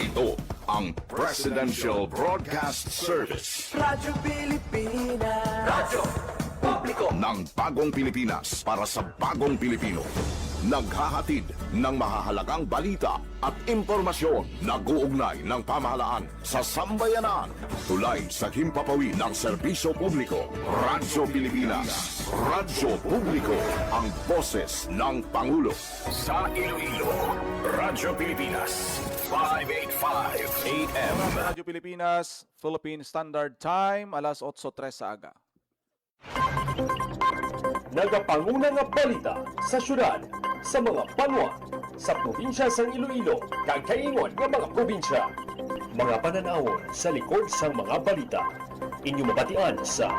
Ito ang Presidential Broadcast Service Radyo Pilipinas. Radyo Publiko ng Bagong Pilipinas para sa Bagong Pilipino. Naghahatid ng mahahalagang balita at impormasyon na guugnay ng pamahalaan sa sambayanan. Tulay sa himpapawid ng serbisyo publiko. Radyo Pilipinas. Radyo Publiko. Ang boses ng Pangulo. Sa Iloilo, Radyo Pilipinas. 585 AM. Radyo Pilipinas, Philippine Standard Time, alas 8:03 sa aga. Nagapanguna nga balita sa syudad, sa mga banwa, sa probinsya sang Iloilo, kag kaingon nga mga probinsya. Mga pananawon sa likod sang mga balita. Inyo mabatian sa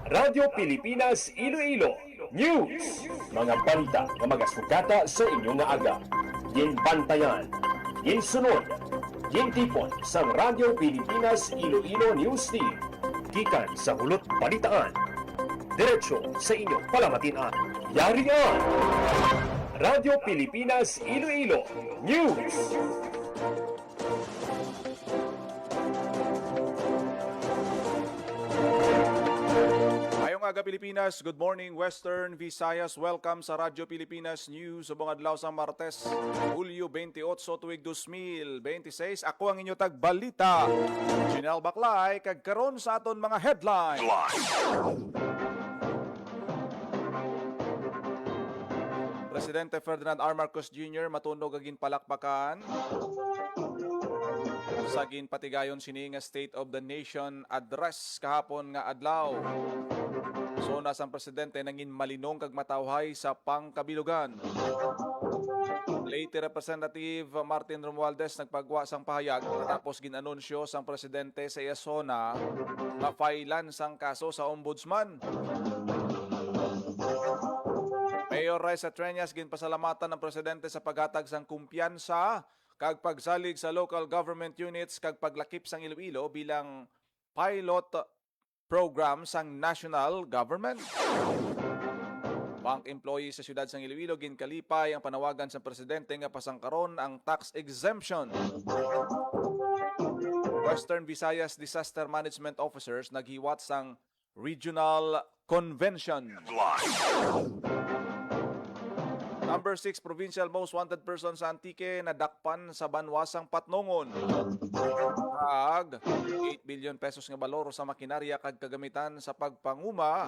Radyo Pilipinas Iloilo News. Mga balita nga magasugata sa inyo nga aga. Yin bantayan, yin sunod, yin tipon sang Radyo Pilipinas Iloilo News Team. Gikan sa hulot balitaan. Diretso sa inyong palamatian. Yarian! Radyo Pilipinas Iloilo News! Ngayong aga Pilipinas, good morning Western Visayas. Welcome sa Radyo Pilipinas News sa bungad adlaw sa Martes, Hulyo 28 tuig 2026. Ako ang inyo tagbalita, Janelle Baclay, kag karon sa aton mga headline. Presidente Ferdinand R. Marcos Jr. matunog agin palakpakan sa ginpatigayon sini nga State of the Nation address kahapon nga adlaw. So nasang presidente nangin malinong kag matawhay sa pangkabilugan. Late Representative Martin Romualdez nagpagwa sang pahayag tapos ginanunsyo sang presidente sa Yasona na failan sang kaso sa ombudsman. Mayor Raisa Treñas ginpasalamatan ng presidente sa paghatag sang kumpiyansa kag pagsalig sa local government units kag paglakip sang Iloilo bilang pilot program sang national government. Bank employees sa siyudad sang Iloilo ginkalipay ang panawagan sa presidente nga pasangkaron ang tax exemption. Western Visayas Disaster Management Officers naghiwat sang regional convention. Number 6, Provincial Most Wanted Person sa Antique nadakpan sa banwasang Patnongon. Kag 8 billion pesos nga balor sa makinarya kag kagamitan sa pagpanguma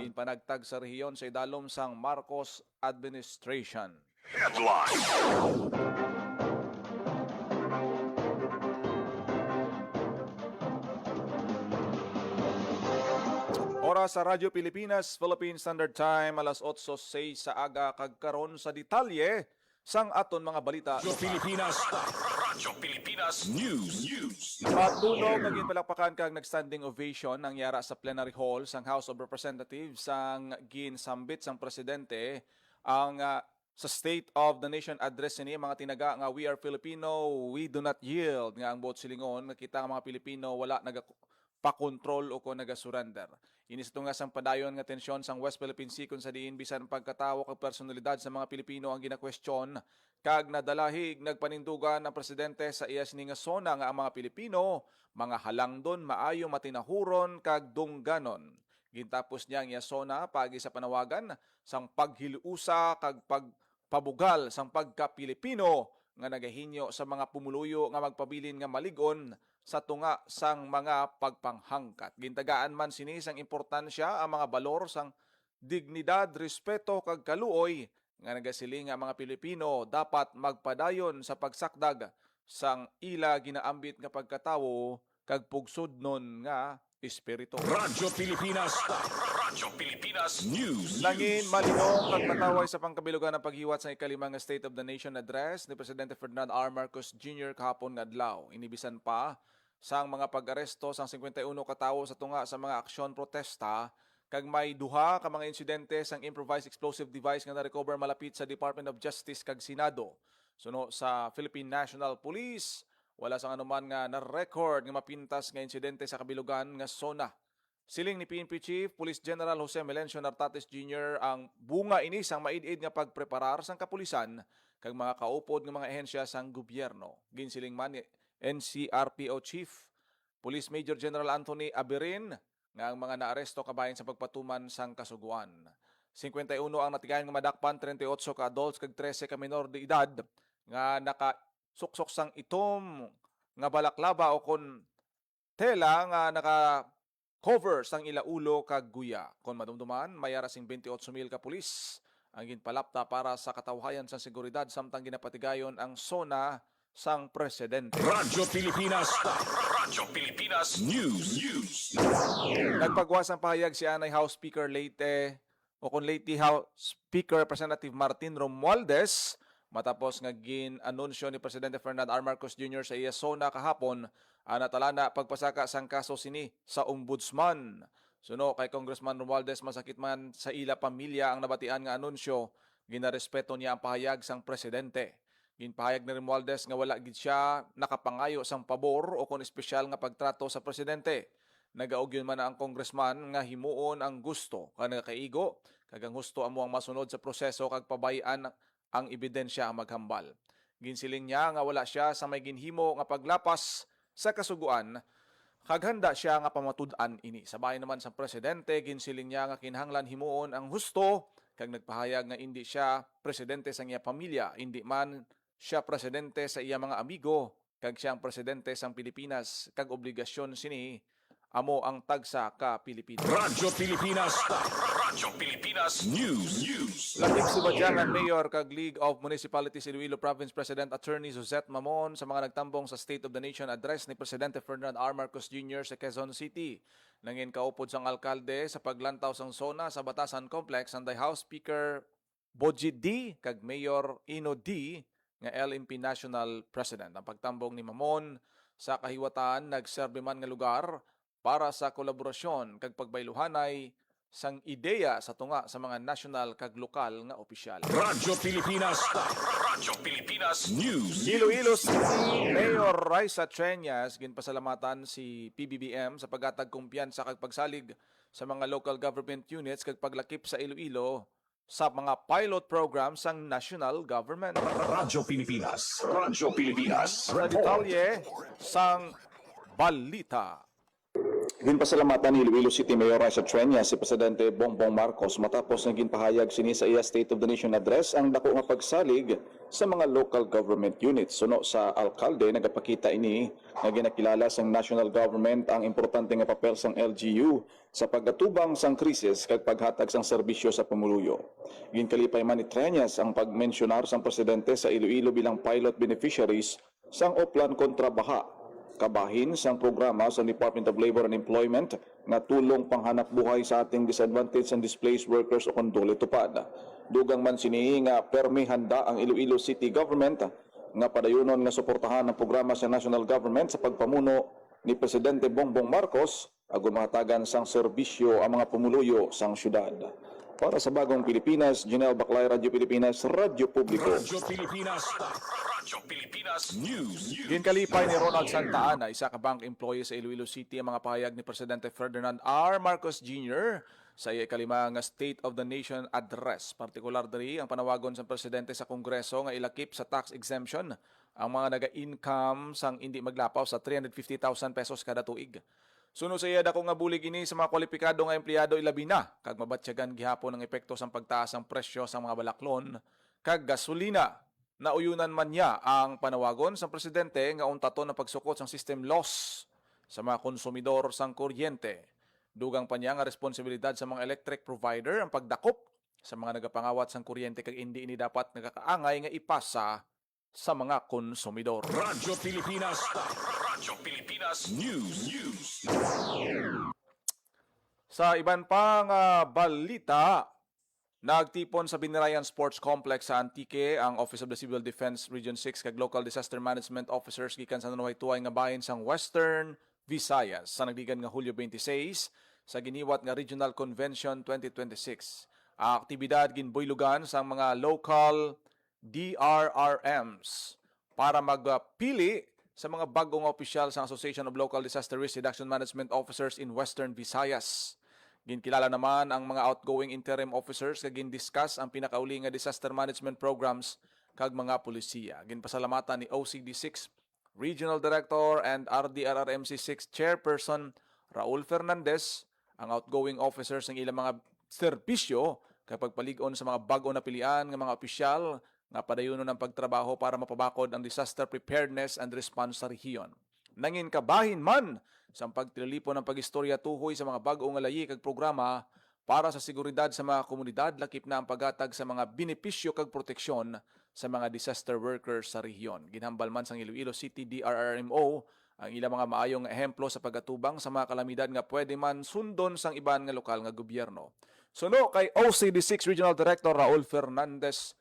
ginpanagtag sa rehiyon sa idalom sang Marcos administration. Headline. Oras sa Radyo Pilipinas, Philippine Standard Time, alas 8:06 sa aga kag karon sa detalye sang aton mga balita. Radyo Pilipinas. Radyo Pilipinas News. Patunog nga ginpalakpakan kag nagstanding ovation ang yara sa plenary hall sang House of Representatives sang ginsambit sang presidente ang sa State of the Nation address ni mga tinaga nga we are Filipino, we do not yield nga ang buot silingon nakita nga mga Pilipino wala pakontrol o kung naga-surrender. Inis ito nga sang padayon nga tensyon sang West Philippine Sea kung sa diin bisan pagkatawo kag personalidad sa mga Pilipino ang gina-question kag nadalahig nagpanindugan ang presidente sa iyas ni nga sona nga ang mga Pilipino mga halangdon maayo matinahuron kag dungganon. Gintapos niya ang iyasona pagi sa panawagan sang paghiluusa kag pagpabugal sang pagka-Pilipino nga nagahinyo sa mga pumuluyo nga magpabilin nga maligon sa tunga sang mga pagpanghangkat. Gintagaan man sini sang importansya ang mga balor sang dignidad, respeto kag kaluoy nga nagasiling nga mga Pilipino dapat magpadayon sa pagsakdag sang ila ginaambit nga pagkatawo kag pugsudnon nga espiritu. Radyo Pilipinas. Radyo Pilipinas News. Nangin malinong kag mataway sa pangkabilugan ng paghiwat sa ikalimang State of the Nation address ni Presidente Ferdinand R. Marcos Jr. kahapon nga adlaw. Inibisan pa sang mga pag-aresto sang 51 katawo sa tunga sa mga aksyon protesta kag may duha ka mga insidente sang improvised explosive device nga na-recover malapit sa Department of Justice kag Senado. Suno sa Philippine National Police, wala sang anuman nga na-record nga mapintas nga insidente sa kabilugan nga sona. Siling ni PNP Chief Police General Jose Melencio Nartates Jr. ang bunga ini sang maid-id nga pagpreparar sang kapulisan kag mga kaupod ng mga ehensya sang gobyerno. Ginsiling man ni NCRPO Chief Police Major General Anthony Aberin nga ang mga naaresto kabahin sa pagpatuman sang kasuguan. 51 ang natigayon nga madakpan, 38 ka adults kag 13 ka menor de edad nga nakasuksok sang itom nga balaklava o kon tela nga naka-cover sang ilaulo kag guya. Kon madumduman, mayara sing 28,000 ka pulis ang ginpalapta para sa katawhayan sang seguridad samtang ginapatigayon ang sona sang presidente. Radyo Pilipinas News. Nagpagwas ang pahayag si Anay House Speaker Leyte House Speaker Representative Martin Romualdez matapos nga gin-anunsyo ni Presidente Ferdinand R. Marcos Jr. sa iya sona kahapon ang natalana pagpasaka sang kaso sini sa ombudsman. Suno kay Congressman Romualdez, masakit man sa ila pamilya ang nabatian nga anunsyo, ginarespeto niya ang pahayag sang presidente. Ginpahayag ni Romualdez nga wala gid siya nakapangayo sang pabor o kon espesyal nga pagtrato sa presidente. Nagaog yun man ang congressman nga himuon ang gusto kanang kaigo kag ang gusto amo ang masunod sa proseso kag pabayan ang ebidensya ang maghambal. Ginsiling niya nga wala siya sa may ginhimo nga paglapas sa kasuguan kag handa siya nga pamatud-an ini. Sabay naman sa presidente, ginsiling niya nga kinahanglan himuon ang husto kag nagpahayag nga hindi siya presidente sa iya pamilya, hindi man siya presidente sa iya mga amigo kag siyang presidente sang Pilipinas kag obligasyon sini amo ang tagsa ka Pilipinas. Radyo Pilipinas News. Lakip subadyan ang Mayor kag League of Municipalities Iloilo Province President Attorney Suzette Mamon sa mga nagtambong sa State of the Nation address ni Presidente Ferdinand R. Marcos Jr. sa Quezon City. Nangin kaupod sang alkalde sa paglantaw sang sona sa Batasan Complex ang House Speaker Boji D. kag Mayor Ino D. nga LNP National President. Ang pagtambong ni Mamon sa kahiwatan nagserbe man nga lugar para sa kolaborasyon kag pagbayluhanay sang ideya sa tunga sa mga national kag lokal nga opisyal. Radyo Pilipinas News. Iloilo City Mayor Raisa Treñas ginpasalamatan si PBBM sa paghatag kumpiyansa kag pagsalig sa mga local government units kag paglakip sa Iloilo sa mga pilot programs sang national government. Radyo Pilipinas. Sa detalye sang balita. Ginpasalamatan ni Iloilo City Mayor Raisa Treñas si Presidente Bongbong Marcos matapos nga ginpahayag sini sa iya State of the Nation address ang dako nga pagsalig sa mga local government units. Suno sa alkalde nagapakita ini nga ginakilala sang national government ang importante nga papel sang LGU sa paggatubang sang krisis kag paghatag sang serbisyo sa pamuluyo. Ginkalipay man ni Treñas ang pagmensyonar sang presidente sa Iloilo bilang pilot beneficiaries sang Oplan kontra Baha, kabahin sang programa sa Department of Labor and Employment na tulong panghanap buhay sa ating disadvantaged and displaced workers o kondole tupad. Dugang man sini nga permi handa ang Iloilo City Government nga padayunon nga suportahan ang programa sa national government sa pagpamuno ni Presidente Bongbong Marcos agon mahatagan sang serbisyo ang mga pumuluyo sang syudad. Para sa Bagong Pilipinas, Janelle Baclay, Radyo Pilipinas, Radyo Publiko. Radyo Pilipinas News. Ginkalipay ni Ronald Santa Ana, isa ka bank employee sa Iloilo City, ang mga pahayag ni Presidente Ferdinand R. Marcos Jr. sa iya kalima nga State of the Nation address. Partikular diri ang panawagon sa Presidente sa Kongreso nga ilakip sa tax exemption ang mga naga-income sang hindi maglapaw sa 350,000 pesos kada tuig. Suno sa iya dako nga bulig ini sa mga kwalipikado nga empleyado ilabi na kag mabatsyagan gihapon ang epekto sang pagtaas ang presyo sa mga balaklon kag gasolina. Nauyunan man niya ang panawagon sa presidente nga untaton na pagsukot sang system loss sa mga konsumidor sang kuryente. Dugang pa niya nga responsibilidad sa mga electric provider ang pagdakop sa mga nagapangawat sang kuryente kag hindi ini dapat nagakaangay nga ipasa sa mga konsumidor. Radyo Pilipinas News. Sa iban pang balita, nagtipon sa Binirayan Sports Complex sa Antique ang Office of the Civil Defense Region 6 kag Local Disaster Management Officers gikan sa nanuhay-tuay nga bahin sang Western Visayas sa nagdigan nga Hulyo 26 sa giniwat nga Regional Convention 2026. Ang aktibidad ginbuylugan sa mga local DRRMs para magpili sa mga bagong opisyal sa Association of Local Disaster Risk Reduction Management Officers in Western Visayas. Ginkilala naman ang mga outgoing interim officers kag gindiscuss ang pinakauli nga disaster management programs kag mga pulisiya. Ginpasalamatan ni OCD6 Regional Director and RDRRMC6 Chairperson Raul Fernandez ang outgoing officers ng ilang mga serbisyo kapag paligon sa mga bago na pilian ng mga opisyal nga padayunon ng pagtrabaho para mapabakod ang disaster preparedness and response sa rehiyon. Nangin kabahin man sa pagtilipon ng pagistorya tuhoy sa mga bago nga layi kag programa para sa seguridad sa mga komunidad, lakip na ang paghatag sa mga benepisyo kag proteksyon sa mga disaster workers sa rehiyon. Ginhambal man sang Iloilo City DRRMO ang ilang mga maayong ehemplo sa pagatubang sa mga kalamidad nga pwede man sundon sang iban nga lokal nga gobyerno. Suno kay OCD6 Regional Director Raul Fernandez,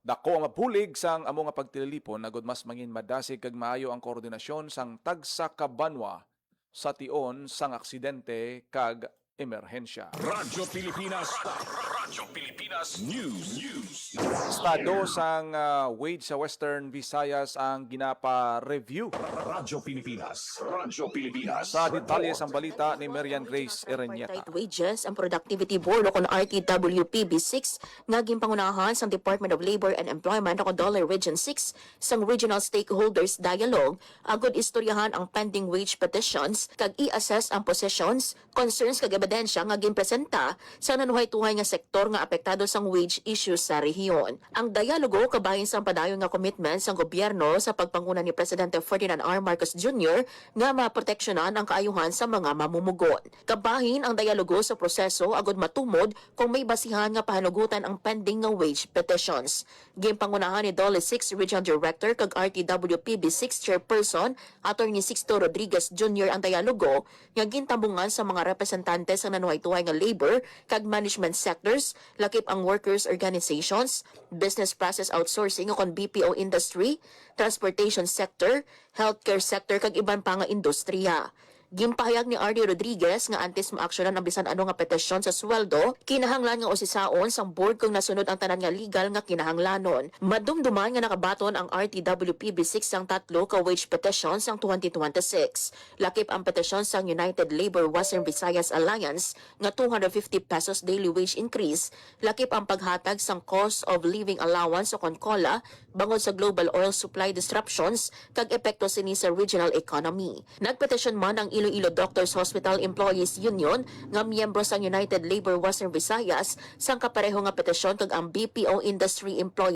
dako ang mabulig sang amo nga pagtilipon agud mas mangin madasig kag maayo ang koordinasyon sang tagsa ka banwa sa tion sang aksidente kag emerhensya. Radyo Pilipinas. Radyo Pilipinas News. Estado sang wage sa Western Visayas ang ginapa-review. Radyo Pilipinas. Radyo Pilipinas. Sa detalye sang balita ni Marian Grace Ereñeta. Tripartite Wages ang Productivity Board o kon RTWPB6 nga ginpangunahan sang Department of Labor and Employment o Dollar Region 6 sang Regional Stakeholders Dialogue agud istoryahan ang pending wage petitions kag i-assess ang positions, concerns kag ebidensya nga ginpresenta sa nanuhay-tuhay nga sektor nga apektado sang wage issues sa rehiyon. Ang dialogo kabahin sang padayon nga commitment sang gobyerno sa pagpanguna ni Presidente Ferdinand R. Marcos Jr. nga maproteksyonan ang kaayuhan sa mga mamumugon. Kabahin ang dialogo sa proseso agud matumod kung may basihan nga pahanugutan ang pending nga wage petitions. Ginpangunahan ni Dolly 6 Regional Director kag RTWPB6 Chairperson Attorney Sixto Rodriguez Jr. ang dialogo nga gintambungan sa mga representante sa nanuhay-tuhay nga labor kag management sectors, lakip ang workers organizations, business process outsourcing o kon BPO industry, transportation sector, healthcare sector kag iban pa nga industriya. Gimpahayag ni R.D. Rodriguez nga antes maaksyonan ang bisan ano nga petisyon sa sweldo, kinahanglan nga usisaon sang board kung nasunod ang tanan nga legal nga kinahanglanon. Madumduman nga nakabaton ang RTWPB6 sang tatlo ka wage petition sang 2026. Lakip ang petisyon sang United Labor Western Visayas Alliance nga 250 pesos daily wage increase, lakip ang paghatag sang cost of living allowance o CONCOLA bangod sa global oil supply disruptions kag epekto sini sa regional economy. Nagpetisyon man ang Iloilo Doctors Hospital Employees Union nga miyembro sang United Labor Western Visayas sang kapareho nga petisyon kag ang BPO Industry Employees